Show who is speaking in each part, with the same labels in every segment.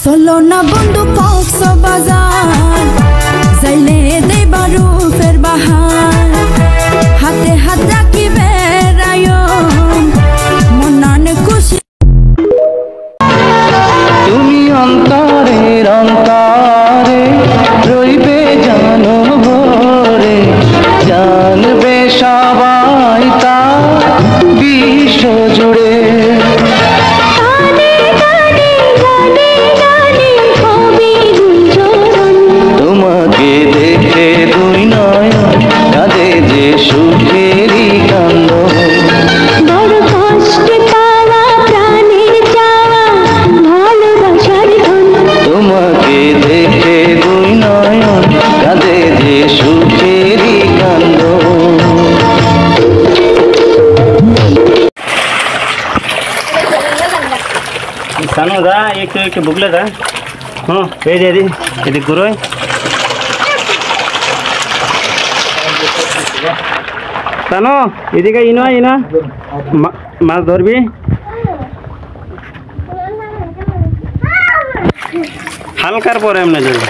Speaker 1: চলো না বন্ধু কক্সবাজার যাইলে দেবা রূপের বাহার হাতে হাত রাখি বেড়ায় মনান খুশি
Speaker 2: তুমি অন্তরের অন্তরে রইবে জানো ভরে জানবে সবাই তা বিশ্ব জুড়ে তোমাকে দেখে দুই নয়ন কাঁদে যে সুখেরই কান্দ
Speaker 3: বড় কষ্ট পাওয়া প্রাণের যাওয়া ভালোবাসার ধন
Speaker 2: তোমাকে দেখে দুই নয়ন কাঁদে যে সুখেরই কান্দ
Speaker 4: सानू दा एक बुकले दा हाँ पे दे दी ये गुरु सानू এদিকে ইনো ইনা মাছ ধরবি হালকার পরে এমনি ধরবি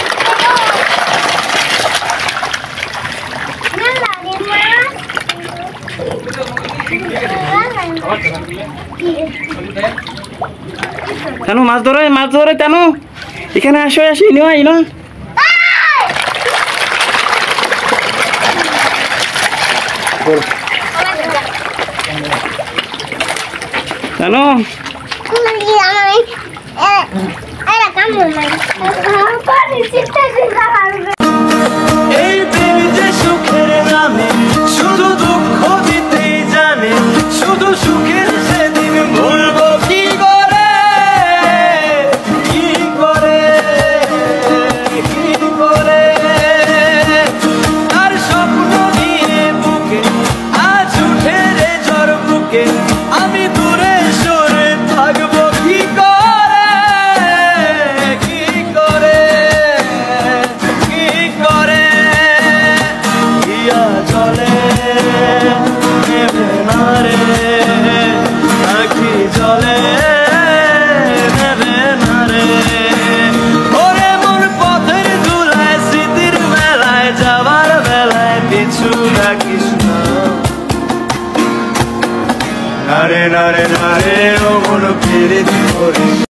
Speaker 4: তানু মাছ ধরে তানু এখানে আসো আসি ইনো ইনো তানু
Speaker 2: এই প্রেম যে সুখের নামে শুধু দুঃখ দিতেই জানে শুধু সুখের সেদিন ভুলবো কি করে কি করে কি করে আর স্বপ্ন নিয়ে বুকে আজ উঠে রে ঝড় বুকে আমি দূরে সরে থাকবো কি করে কি করে কি করে ইয়া চলে নেবে না রে আখি জলে নেবে না রে ওরে মন পথের ধুলায় স্মৃতির মেলায় যাবার বেলায় পিছু রাখিস না নারে নারে নারে ও মন ফিরে করিস